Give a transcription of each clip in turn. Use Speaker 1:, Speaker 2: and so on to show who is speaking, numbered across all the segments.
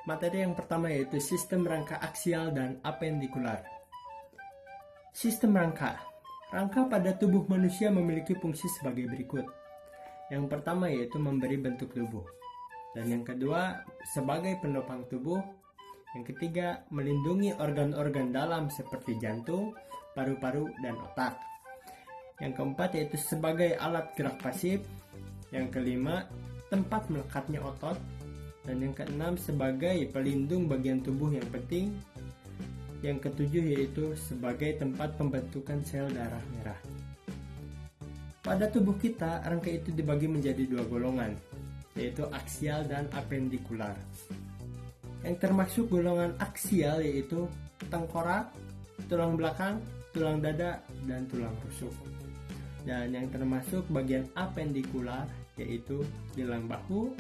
Speaker 1: Materi yang pertama yaitu sistem rangka aksial dan apendikular. Sistem rangka. Rangka pada tubuh manusia memiliki fungsi sebagai berikut. Yang pertama yaitu memberi bentuk tubuh. Dan yang kedua sebagai penopang tubuh. Yang ketiga melindungi organ-organ dalam seperti jantung, paru-paru, dan otak. Yang keempat yaitu sebagai alat gerak pasif. Yang kelima tempat melekatnya otot. Dan yang keenam sebagai pelindung bagian tubuh yang penting. Yang ketujuh yaitu sebagai tempat pembentukan sel darah merah. Pada tubuh kita, rangka itu dibagi menjadi dua golongan, yaitu aksial dan apendikular. Yang termasuk golongan aksial yaitu tengkorak, tulang belakang, tulang dada, dan tulang rusuk. Dan yang termasuk bagian apendikular yaitu gelang bahu,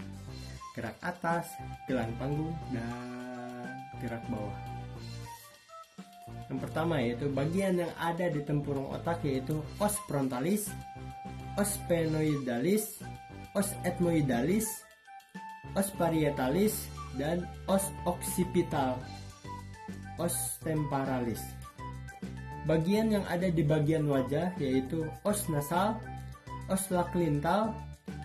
Speaker 1: gerak atas, gelang panggung, dan gerak bawah. Yang pertama yaitu bagian yang ada di tempurung otak yaitu os frontalis, os sphenoidalis, os ethmoidalis, os parietalis, dan os occipital, os temporalis. Bagian yang ada di bagian wajah yaitu os nasal, os laklintal,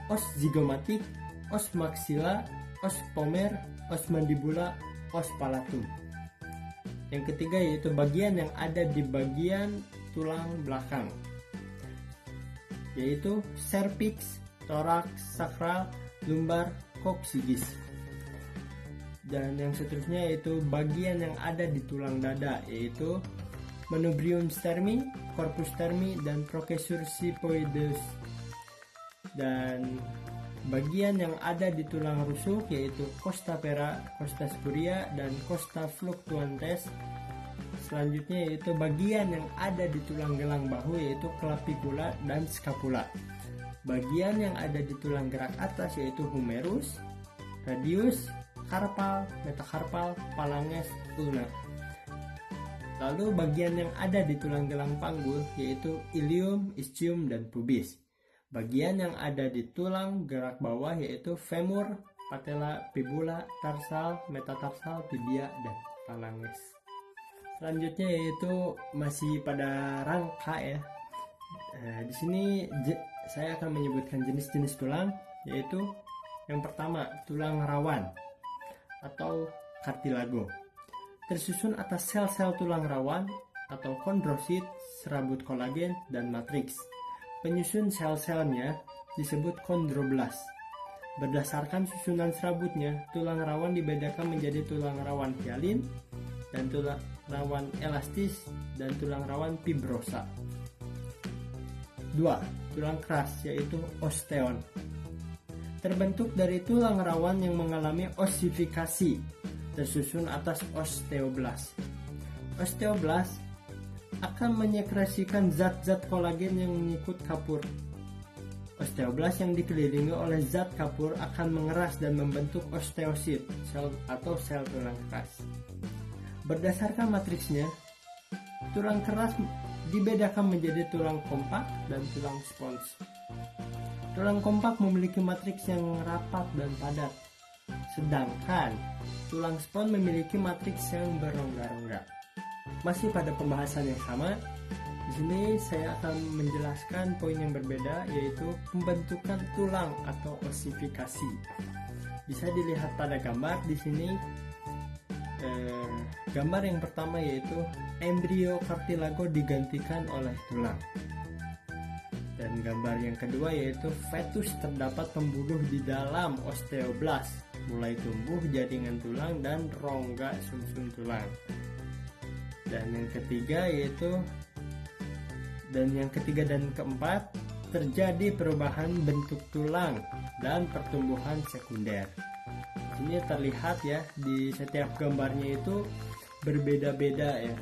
Speaker 1: os zigomatik, os maxilla, os pomer, os mandibula, os palatum. Yang ketiga yaitu bagian yang ada di bagian tulang belakang yaitu cervix, thorax, sacral, lumbar, coccygeus. Dan yang seterusnya yaitu bagian yang ada di tulang dada yaitu manubrium stermi, corpus stermi, dan processor xiphoideus. Dan bagian yang ada di tulang rusuk yaitu costa pera, costa spuria, dan costa fluctuantes. Selanjutnya yaitu bagian yang ada di tulang gelang bahu yaitu clavicula dan scapula. Bagian yang ada di tulang gerak atas yaitu humerus, radius, carpal, metacarpal, phalanges, ulna. Lalu bagian yang ada di tulang gelang panggul yaitu ilium, ischium, dan pubis. Bagian yang ada di tulang gerak bawah yaitu femur, patella, fibula, tarsal, metatarsal, tibia, dan phalanges. Selanjutnya yaitu masih pada rangka ya. Di sini saya akan menyebutkan jenis-jenis tulang yaitu yang pertama tulang rawan atau cartilago. Tersusun atas sel-sel tulang rawan atau kondrosit, serabut kolagen, dan matriks. Penyusun sel-selnya disebut kondroblast. Berdasarkan susunan serabutnya, tulang rawan dibedakan menjadi tulang rawan hyalin dan tulang rawan elastis dan tulang rawan fibrosa. 2. Tulang keras yaitu osteon. Terbentuk dari tulang rawan yang mengalami ossifikasi, tersusun atas osteoblast. Osteoblast akan menyekresikan zat-zat kolagen yang mengikut kapur. Osteoblast yang dikelilingi oleh zat kapur akan mengeras dan membentuk osteosit, sel atau sel tulang keras. Berdasarkan matriksnya, tulang keras dibedakan menjadi tulang kompak dan tulang spons. Tulang kompak memiliki matriks yang rapat dan padat, sedangkan tulang spons memiliki matriks yang berongga-rongga. Masih pada pembahasan yang sama, di sini saya akan menjelaskan poin yang berbeda yaitu pembentukan tulang atau ossifikasi. Bisa dilihat pada gambar di sini. Gambar yang pertama yaitu embrio cartilago digantikan oleh tulang. Dan gambar yang kedua yaitu fetus terdapat pembuluh di dalam osteoblast, mulai tumbuh jaringan tulang dan rongga sumsum tulang. Dan yang ketiga dan keempat terjadi perubahan bentuk tulang dan pertumbuhan sekunder. Ini terlihat ya di setiap gambarnya itu berbeda-beda ya.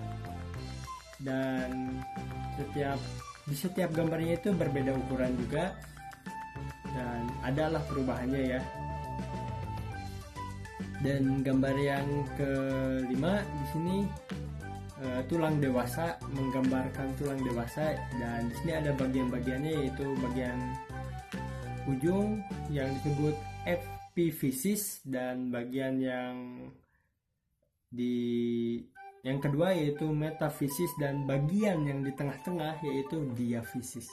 Speaker 1: Dan di setiap gambarnya itu berbeda ukuran juga dan adalah perubahannya ya. Dan gambar yang kelima di sini tulang dewasa, menggambarkan tulang dewasa, dan di sini ada bagian-bagiannya yaitu bagian ujung yang disebut epiphysis dan bagian yang Yang kedua yaitu metafisis, dan bagian yang di tengah-tengah yaitu diafisis.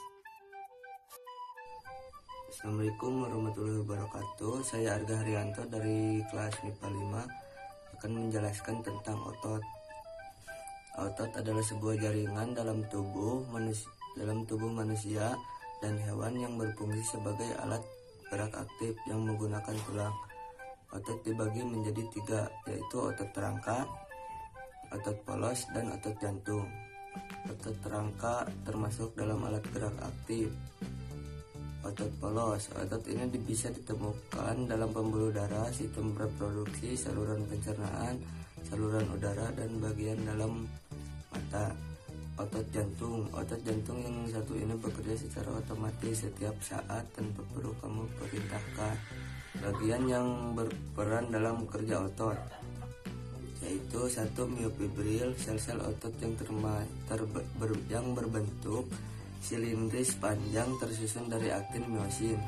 Speaker 2: Assalamualaikum warahmatullahi wabarakatuh. Saya Arga Haryanto dari kelas MIPA 5 akan menjelaskan tentang otot. Otot adalah sebuah jaringan dalam tubuh manusia dan hewan yang berfungsi sebagai alat gerak aktif yang menggunakan tulang. Otot dibagi menjadi 3, yaitu otot rangka, otot polos, dan otot jantung. Otot rangka termasuk dalam alat gerak aktif. Otot polos, otot ini bisa ditemukan dalam pembuluh darah, sistem reproduksi, saluran pencernaan, saluran udara, dan bagian dalam mata. Otot jantung yang satu ini bekerja secara otomatis setiap saat tanpa perlu kamu perintahkan. Bagian yang berperan dalam kerja otot yaitu 1. Myofibril, sel-sel otot yang berbentuk silindris panjang tersusun dari aktin myosin.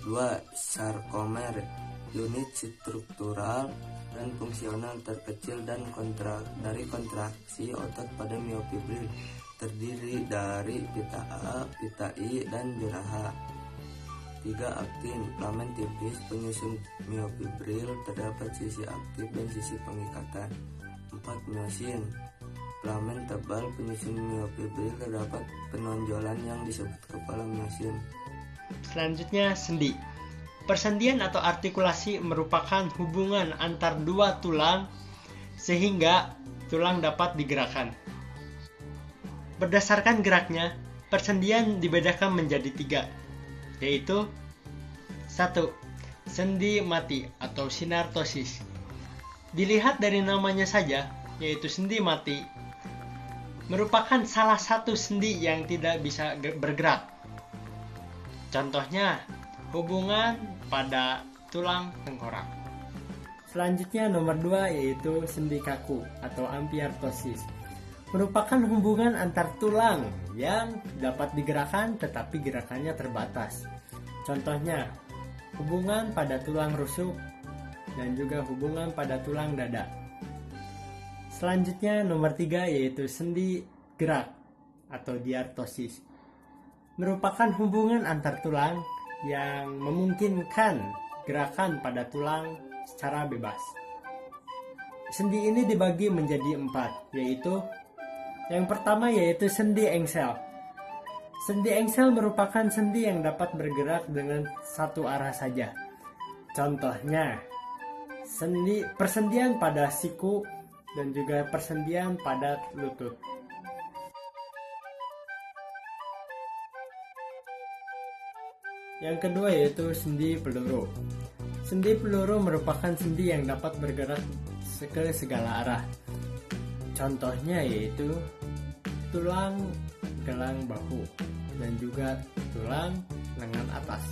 Speaker 2: 2. Sarkomer, unit struktural dan fungsional terkecil dan dari kontraksi otot pada myofibril, terdiri dari pita A, pita I, dan jeraha. 3. Aktin, filamen tipis penyusun myofibril, terdapat sisi aktif dan sisi pengikatan. 4. Myosin, filamen tebal penyusun myofibril, terdapat penonjolan yang disebut kepala myosin.
Speaker 1: Selanjutnya, sendi. Persendian atau artikulasi merupakan hubungan antar dua tulang sehingga tulang dapat digerakkan. Berdasarkan geraknya, persendian dibedakan menjadi 3, yaitu 1. Sendi mati atau synartosis. Dilihat dari namanya saja, yaitu sendi mati, merupakan salah satu sendi yang tidak bisa bergerak. Contohnya, hubungan pada tulang tengkorak. Selanjutnya nomor 2 yaitu sendi kaku atau ampiartosis. Merupakan hubungan antar tulang yang dapat digerakkan tetapi gerakannya terbatas. Contohnya, hubungan pada tulang rusuk dan juga hubungan pada tulang dada. Selanjutnya nomor 3 yaitu sendi gerak atau diartosis. Merupakan hubungan antar tulang yang memungkinkan gerakan pada tulang secara bebas. Sendi ini dibagi menjadi 4, yaitu yang pertama yaitu sendi engsel. Sendi engsel merupakan sendi yang dapat bergerak dengan satu arah saja. Contohnya, persendian pada siku dan juga persendian pada lutut. Yang kedua yaitu sendi peluru. Sendi peluru merupakan sendi yang dapat bergerak ke segala arah. Contohnya yaitu tulang gelang bahu dan juga tulang lengan atas.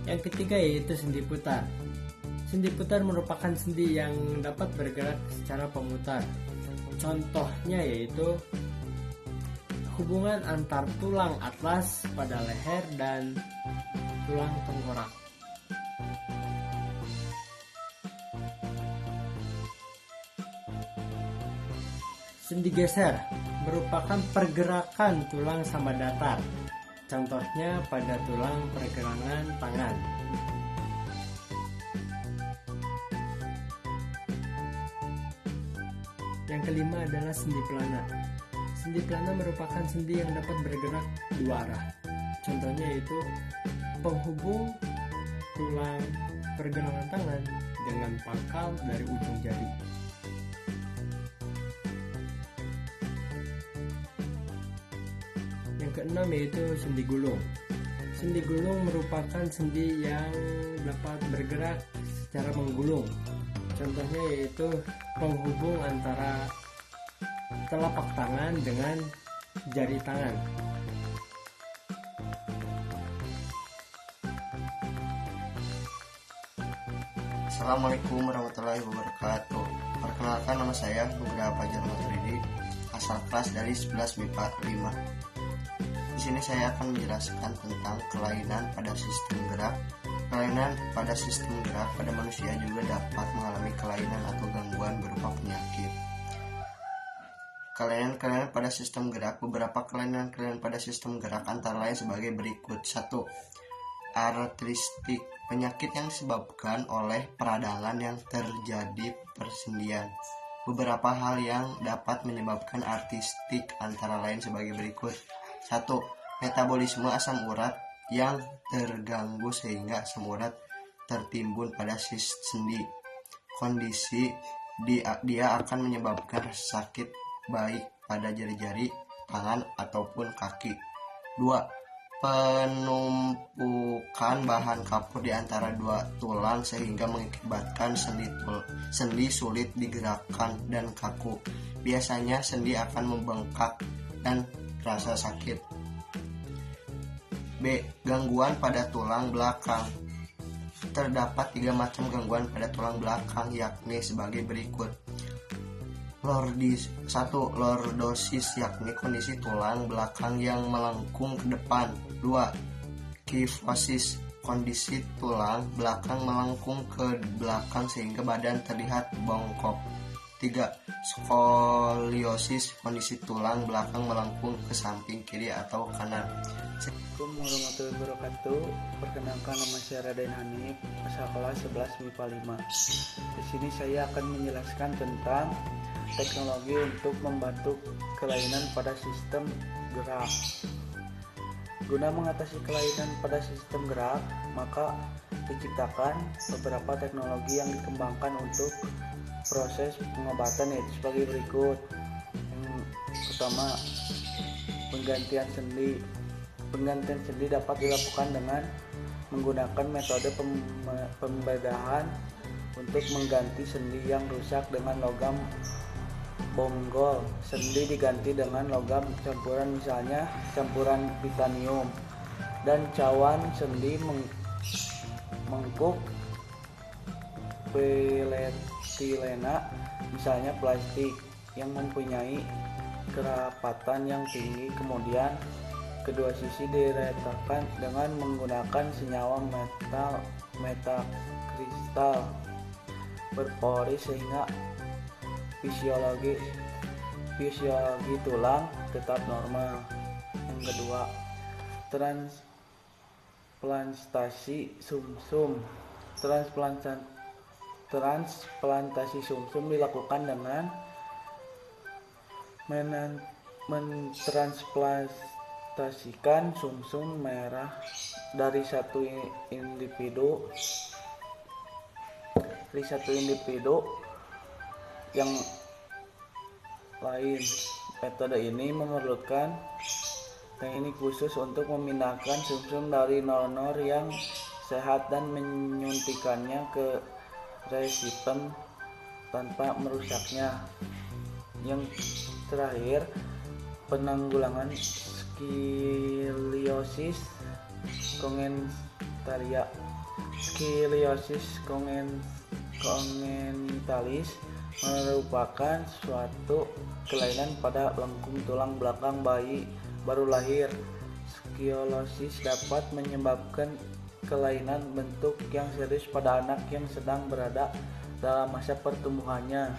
Speaker 1: Yang ketiga yaitu sendi putar. Sendi putar merupakan sendi yang dapat bergerak secara pemutar. Contohnya yaitu hubungan antar tulang atlas pada leher dan tulang tengkorak. Sendi geser merupakan pergerakan tulang sama datar. Contohnya pada tulang pergelangan tangan. Yang kelima adalah sendi pelana. Sendi pelana merupakan sendi yang dapat bergerak dua arah. Contohnya yaitu penghubung tulang pergelangan tangan dengan pangkal dari ujung jari. Yang keenam yaitu sendi gulung. Sendi gulung merupakan sendi yang dapat bergerak secara menggulung. Contohnya yaitu penghubung antara telapak tangan dengan jari tangan.
Speaker 3: Assalamualaikum warahmatullahi wabarakatuh. Perkenalkan, nama saya Nugraha Fajar Maturidi, asal kelas dari 11 MIPA 5. Di sini saya akan menjelaskan tentang kelainan pada sistem gerak Kelainan pada sistem gerak pada manusia juga dapat mengalami kelainan atau gangguan berupa penyakit. Kelainan-kelainan pada sistem gerak. Beberapa kelainan-kelainan pada sistem gerak antara lain sebagai berikut. 1. Artristik, penyakit yang disebabkan oleh peradangan yang terjadi persendian. Beberapa hal yang dapat menyebabkan artristik antara lain sebagai berikut. 1. Metabolisme asam urat yang terganggu sehingga asam urat tertimbun pada sendi. Kondisi dia akan menyebabkan rasa sakit baik pada jari-jari tangan ataupun kaki. 2. Penumpukan bahan kapur di antara dua tulang sehingga mengakibatkan sendi sulit digerakkan dan kaku. Biasanya sendi akan membengkak dan terasa sakit. B. Gangguan pada tulang belakang. Terdapat 3 macam gangguan pada tulang belakang, yakni sebagai berikut. 1. Lordosis, yakni kondisi tulang belakang yang melengkung ke depan. 2. Kyphosis, kondisi tulang belakang melengkung ke belakang sehingga badan terlihat bongkok. 3. Skoliosis, kondisi tulang belakang melengkung ke samping kiri atau kanan.
Speaker 4: Assalamualaikum warahmatullahi wabarakatuh. Perkenalkan, nama saya Raden Hanif, asal kelas 11 MIPA 5. Di sini saya akan menjelaskan tentang teknologi untuk membantu kelainan pada sistem gerak. Guna mengatasi kelainan pada sistem gerak, maka diciptakan beberapa teknologi yang dikembangkan untuk proses pengobatan, yaitu sebagai berikut. Yang pertama, penggantian sendi. Penggantian sendi dapat dilakukan dengan menggunakan metode pembedahan untuk mengganti sendi yang rusak dengan logam bonggol. Sendi diganti dengan logam campuran, misalnya campuran titanium, dan cawan sendi mengkuk polietilena, misalnya plastik yang mempunyai kerapatan yang tinggi. Kemudian kedua sisi diletakkan dengan menggunakan senyawa metakristal berpori sehingga fisiologi tulang tetap normal. Yang kedua, transplantasi sumsum. Transplantasi sumsum dilakukan dengan mentransplantasikan sumsum merah dari satu individu yang lain. Metode ini memerlukan teknik khusus untuk memindahkan sumsum dari donor yang sehat dan menyuntikannya ke resipien tanpa merusaknya. Yang terakhir, penanggulangan skoliosis congenital. Skoliosis congenitalis merupakan suatu kelainan pada lengkung tulang belakang bayi baru lahir. Skoliosis dapat menyebabkan kelainan bentuk yang serius pada anak yang sedang berada dalam masa pertumbuhannya.